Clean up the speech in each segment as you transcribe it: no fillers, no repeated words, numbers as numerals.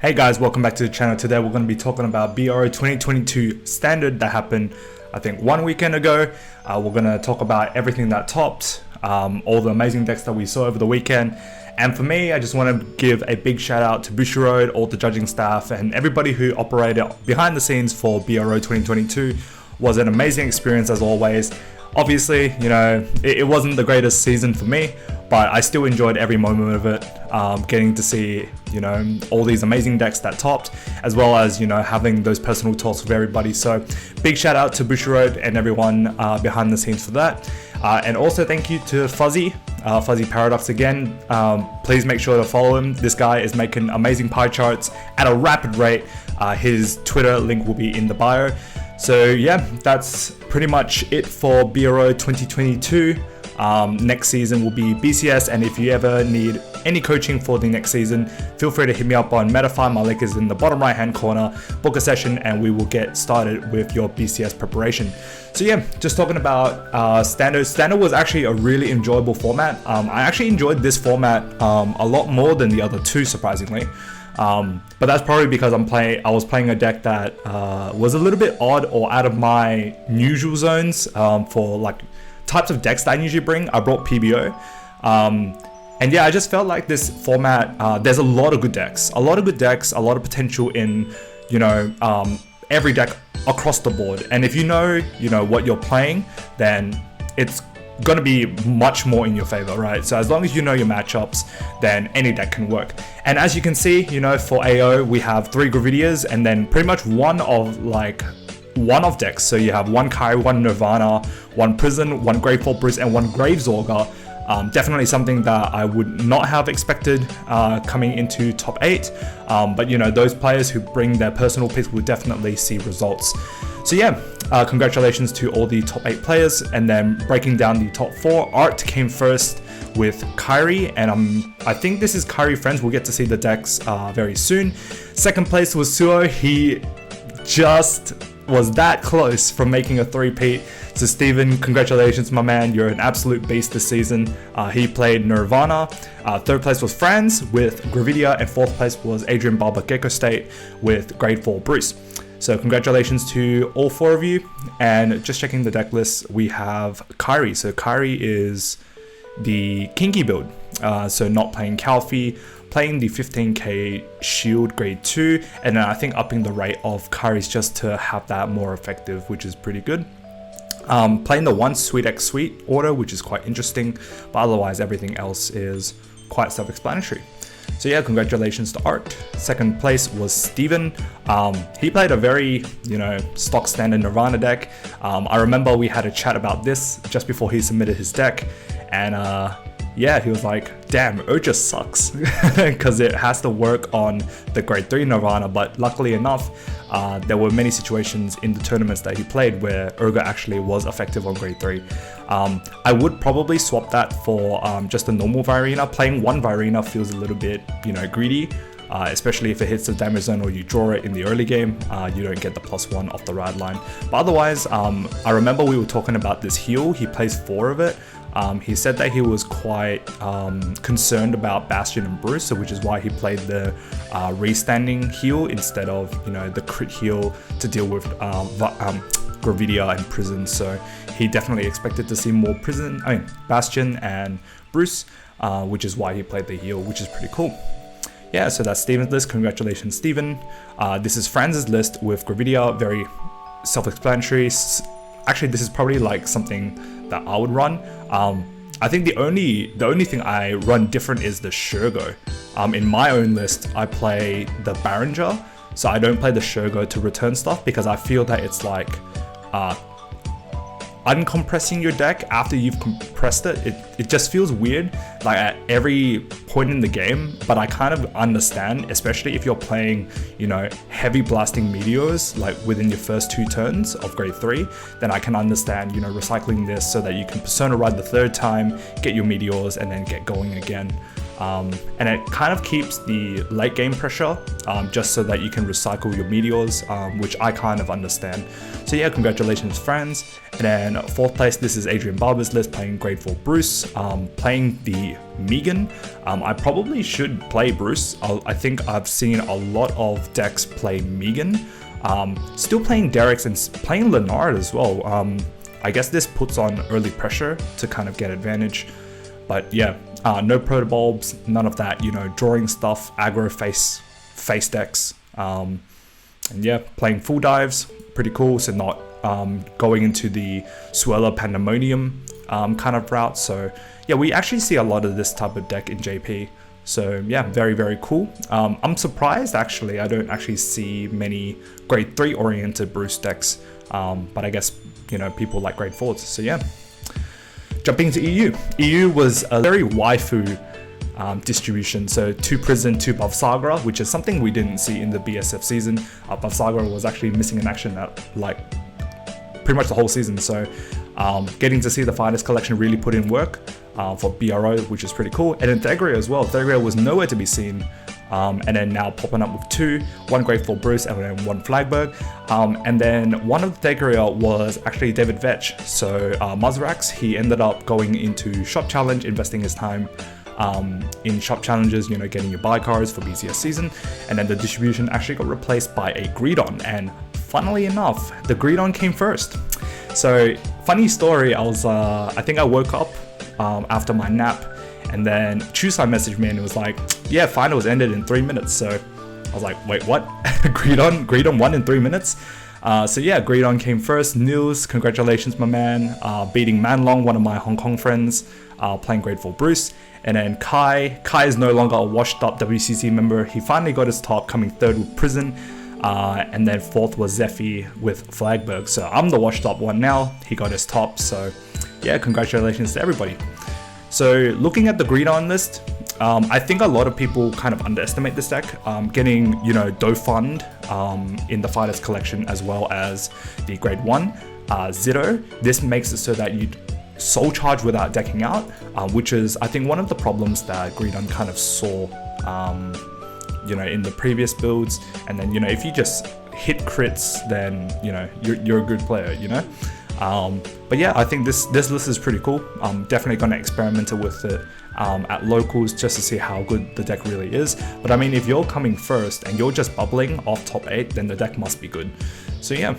Hey guys, welcome back to the channel. Today we're going to be talking about BRO2022 standard that happened I think 1 weekend ago. We're going to talk about everything that topped, all the amazing decks that we saw over the weekend. And for me, I just want to give a big shout out to Bushiroad, all the judging staff, and everybody who operated behind the scenes for BRO2022. Was an amazing experience as always. Obviously, you know, it wasn't the greatest season for me, but I still enjoyed every moment of it, getting to see, you know, all these amazing decks that topped, as well as, you know, having those personal talks with everybody. So big shout out to Bushiroad and everyone behind the scenes for that. And also thank you to Fuzzy Paradox again. Please make sure to follow him. This guy is making amazing pie charts at a rapid rate. His Twitter link will be in the bio. So yeah, that's pretty much it for BRO 2022. Next season will be BCS, and if you ever need any coaching for the next season, feel free to hit me up on Metafy. My link is in the bottom right hand corner. Book a session and we will get started with your BCS preparation. So yeah, just talking about Standard. Standard was actually a really enjoyable format. I actually enjoyed this format a lot more than the other two, surprisingly. But that's probably because I was playing a deck that was a little bit odd or out of my usual zones for like types of decks that I usually bring. I brought PBO. And yeah, I just felt like this format, there's a lot of good decks, a lot of potential in, you know, every deck across the board. And if you know what you're playing, then it's going to be much more in your favor, right? So as long as you know your matchups, then any deck can work. And as you can see, you know, for AO, we have 3 Gravidias and then pretty much one of decks. So you have 1 Kai, 1 Nirvana, 1 Prison, 1 Grateful Bruce, and 1 Gravesorger. Definitely something that I would not have expected coming into top 8. But you know, those players who bring their personal picks will definitely see results. So yeah, congratulations to all the top 8 players. And then breaking down the top 4, Art came first with Kyrie, and I think this is Kyrie Friends. We'll get to see the decks very soon. Second place was Suo. He just was that close from making a 3-peat. So Steven, congratulations my man, you're an absolute beast this season. He played Nirvana. Third place was Franz with Gravidia, and fourth place was Adrian Barber Gecko State with Grade 4 Bruce. So congratulations to all 4 of you. And just checking the deck list, we have Kyrie. So Kyrie is the Kinky build. So not playing Calfee, playing the 15k shield grade 2, and then I think upping the rate of Kyrie's just to have that more effective, which is pretty good. Playing the 1 Sweet X Sweet order, which is quite interesting, but otherwise everything else is quite self-explanatory. So yeah, congratulations to Art. Second place was Steven. He played a very, you know, stock standard Nirvana deck. I remember we had a chat about this just before he submitted his deck, and yeah, he was like, damn, Urja sucks because it has to work on the grade 3 Nirvana, but luckily enough, there were many situations in the tournaments that he played where Urga actually was effective on grade 3. I would probably swap that for just a normal Virina. Playing 1 Virina feels a little bit, you know, greedy, especially if it hits the damage zone or you draw it in the early game. You don't get the +1 off the rad line. But otherwise, I remember we were talking about this heal. He plays 4 of it. He said that he was quite concerned about Bastion and Bruce, so which is why he played the restanding heal instead of, you know, the crit heal to deal with Gravidia and Prison. So he definitely expected to see more Bastion and Bruce, which is why he played the heal, which is pretty cool. Yeah, so that's Steven's list. Congratulations, Steven. This is Franz's list with Gravidia, very self-explanatory. Actually, this is probably like something that I would run. I think the only thing I run different is the Shurgo. In my own list, I play the Barringer, so I don't play the Shurgo to return stuff because I feel that it's like uncompressing your deck after you've compressed it. It just feels weird, like at every point in the game, but I kind of understand, especially if you're playing, you know, heavy blasting meteors like within your first 2 turns of grade 3, then I can understand, you know, recycling this so that you can persona ride the 3rd time, get your meteors, and then get going again. and it kind of keeps the late game pressure just so that you can recycle your meteors, which I kind of understand. So yeah, congratulations friends. And then 4th place, this is Adrian Barber's list, playing grade 4 Bruce, playing the Megan. I probably should play Bruce. I think I've seen a lot of decks play Megan. Still playing Derek's and playing Leonard as well. I guess this puts on early pressure to kind of get advantage. But yeah, no protobulbs, none of that, you know, drawing stuff, aggro face decks. And yeah, playing full dives, pretty cool. So not going into the Swirler Pandemonium kind of route. So yeah, we actually see a lot of this type of deck in JP. So yeah, very, very cool. I'm surprised actually, I don't actually see many grade 3 oriented Bruce decks. But I guess, you know, people like grade 4s. So yeah. Jumping into EU. EU was a very waifu distribution. So 2 Prison, 2 Bavsagra, which is something we didn't see in the BSF season. Bavsagra was actually missing in action at like pretty much the whole season. So getting to see the Fighters collection really put in work for BRO, which is pretty cool. And then Thegrea as well. Thegrea was nowhere to be seen. And then now popping up with 2, 1 grade 4 Bruce and then 1 Flagberg. And then one of the Thegrea was actually David Vetch. So Muzrax, he ended up going into Shop Challenge, investing his time in Shop Challenges, you know, getting your buy cards for BCS season. And then the distribution actually got replaced by a Greedon. And funnily enough, the Greedon came first. So funny story, I think I woke up after my nap. And then Chusai messaged me and it was like, yeah, finals ended in 3 minutes. So I was like, wait, what? Greedon won in 3 minutes? So yeah, Greedon came first. Nils, congratulations, my man. Beating Manlong, one of my Hong Kong friends, playing grade 4 Bruce. And then Kai is no longer a washed up WCC member. He finally got his top, coming 3rd with Prison. And then 4th was Zephy with Flagberg. So I'm the washed up one now. He got his top. So yeah, congratulations to everybody. So looking at the Greedon list, I think a lot of people kind of underestimate this deck. Getting, you know, Dofund in the Fighters collection as well as the grade 1 Zito. This makes it so that you soul charge without decking out, which is I think one of the problems that Greedon kind of saw, you know, in the previous builds. And then, you know, if you just hit crits, then, you know, you're a good player, you know. But yeah, I think this list is pretty cool. I'm definitely going to experiment with it at locals just to see how good the deck really is. But I mean, if you're coming first and you're just bubbling off top 8, then the deck must be good. So yeah,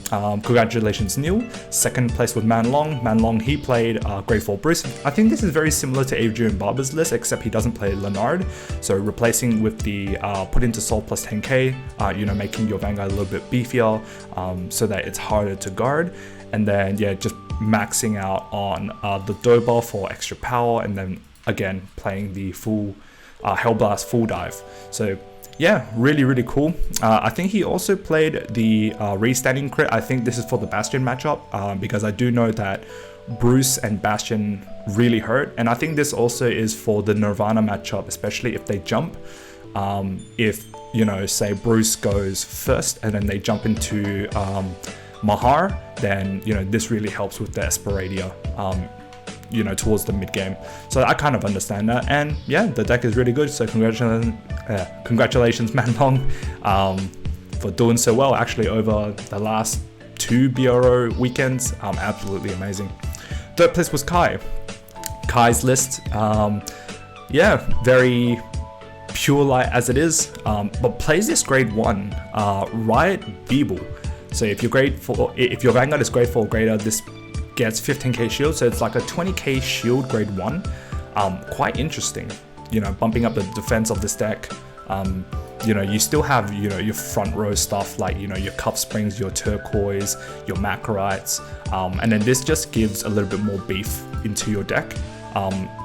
congratulations Neil. 2nd place with Manlong. Manlong, he played grade 4 Bruce. I think this is very similar to Adrian Barber's list, except he doesn't play Leonard. So replacing with the put into Soul plus 10k, you know, making your Vanguard a little bit beefier so that it's harder to guard. And then yeah, just maxing out on the Doba for extra power, and then again playing the full Hellblast full dive. So yeah, really, really cool. I think he also played the restanding crit. I think this is for the Bastion matchup because I do know that Bruce and Bastion really hurt. And I think this also is for the Nirvana matchup, especially if they jump. If, you know, say Bruce goes first and then they jump into Mahar, then, you know, this really helps with the Esperadia, you know, towards the mid game. So I kind of understand that. And yeah, the deck is really good. So congratulations Manlong, for doing so well actually over the last 2 BRO weekends. Absolutely amazing. 3rd place was Kai. Kai's list, yeah, very pure light as it is, but plays this grade 1 Riot Beeble. So if your Vanguard is grade 4 or greater, this gets 15k shield, so it's like a 20k shield grade 1. Quite interesting, you know, bumping up the defense of this deck. You know, you still have, you know, your front row stuff like, you know, your Cuff Springs, your Turquoise, your Macarites, and then this just gives a little bit more beef into your deck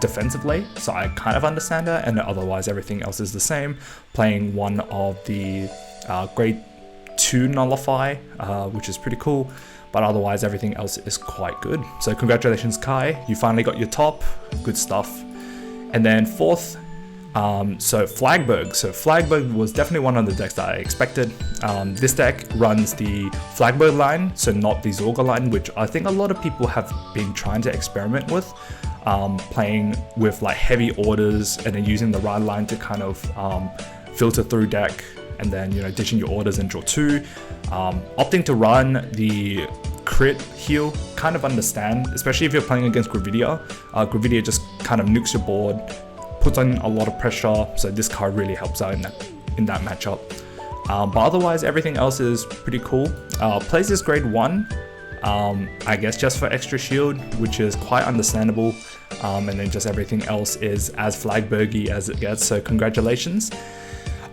defensively. So I kind of understand that, and otherwise everything else is the same. Playing one of the grade 2 Nullify, which is pretty cool, but otherwise everything else is quite good. So congratulations Kai, you finally got your top, good stuff. And then 4th, so Flagberg. So Flagberg was definitely one of the decks that I expected. This deck runs the Flagberg line, so not the Zorga line, which I think a lot of people have been trying to experiment with. playing with like heavy orders and then using the ride line to kind of filter through deck, and then, you know, ditching your orders and draw 2. Opting to run the crit heal, kind of understand, especially if you're playing against Greedon. Greedon just kind of nukes your board, puts on a lot of pressure, so this card really helps out in that matchup. But otherwise, everything else is pretty cool. Plays this grade 1, I guess just for extra shield, which is quite understandable. And then just everything else is as flagbergy as it gets, so congratulations.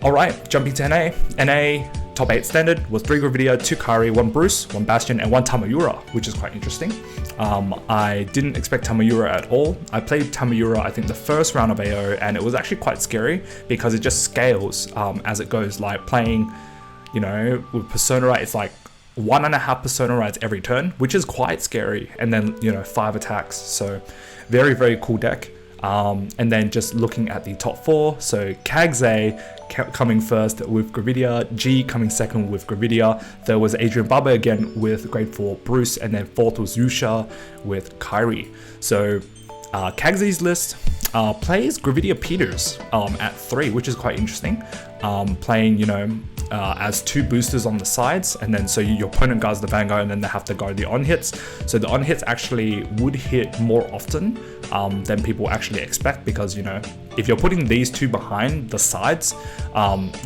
Alright, jumping to NA. NA top 8 standard was 3 Greedon, 2 Kari, 1 Bruce, 1 Bastion, and 1 Tamayura, which is quite interesting. I didn't expect Tamayura at all. I played Tamayura, I think, the first round of AO, and it was actually quite scary because it just scales as it goes. Like playing, you know, with Persona Right, it's like 1.5 Persona Rights every turn, which is quite scary. And then, you know, 5 attacks. So very, very cool deck. And then just looking at the top 4, so Kagze coming first with Greedon, G coming second with Greedon, there was Adrian Baba again with grade 4 Bruce, and then 4th was Yusha with Kairi. So Kagze's list plays Greedon Peters at 3, which is quite interesting. Playing, you know, as 2 boosters on the sides, and then so your opponent guards the Vanguard, and then they have to guard the on hits. So the on hits actually would hit more often than people actually expect, because, you know, if you're putting these 2 behind the sides,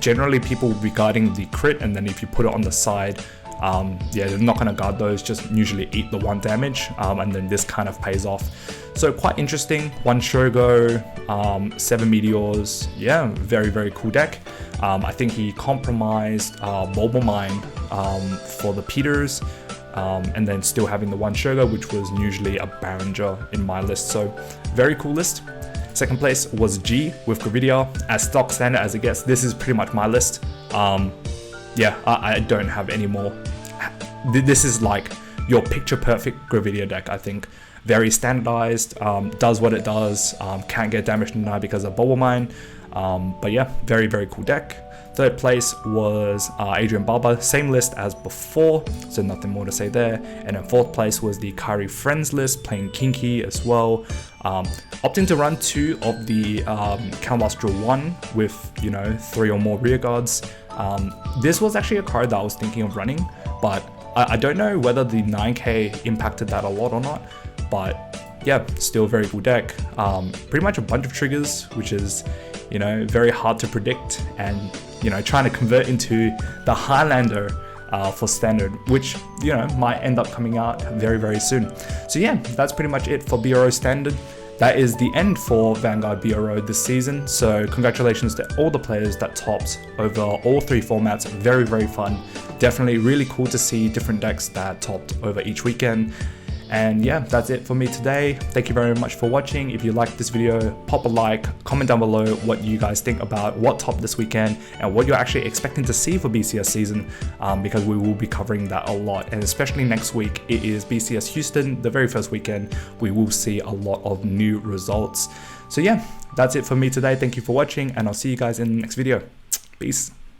generally people will be guarding the crit, and then if you put it on the side, yeah, they're not going to guard those, just usually eat the 1 damage, and then this kind of pays off. So quite interesting. 1 Shogo, 7 Meteors, yeah, very, very cool deck. I think he compromised Mobile Mind for the Peters, and then still having the 1 Shogo, which was usually a Barringer in my list. So very cool list. Second place was G with Greedon, as stock standard as it gets. This is pretty much my list. Yeah, I don't have any more. This is like your picture perfect Greedon deck, I think. Very standardized, does what it does, can't get damage denied because of Bubble Mine. But yeah, very, very cool deck. Third place was Adrian Baba, same list as before, so nothing more to say there. And then 4th place was the Kari Friends list, playing Kinky as well. Opting to run 2 of the Counterblast 1 with, you know, 3 or more rear guards. This was actually a card that I was thinking of running, but I don't know whether the 9k impacted that a lot or not. But yeah, still a very cool deck. Pretty much a bunch of triggers, which is, you know, very hard to predict, and, you know, trying to convert into the Highlander for standard, which, you know, might end up coming out very, very soon. So yeah, that's pretty much it for BRO standard. That is the end for Vanguard BRO this season, so congratulations to all the players that topped over all 3 formats. Very, very fun. Definitely really cool to see different decks that topped over each weekend. And yeah, that's it for me today. Thank you very much for watching. If you liked this video, pop a like, comment down below what you guys think about what topped this weekend and what you're actually expecting to see for BCS season, because we will be covering that a lot. And especially next week, it is BCS Houston, the very first weekend. We will see a lot of new results. So yeah, that's it for me today. Thank you for watching, and I'll see you guys in the next video. Peace.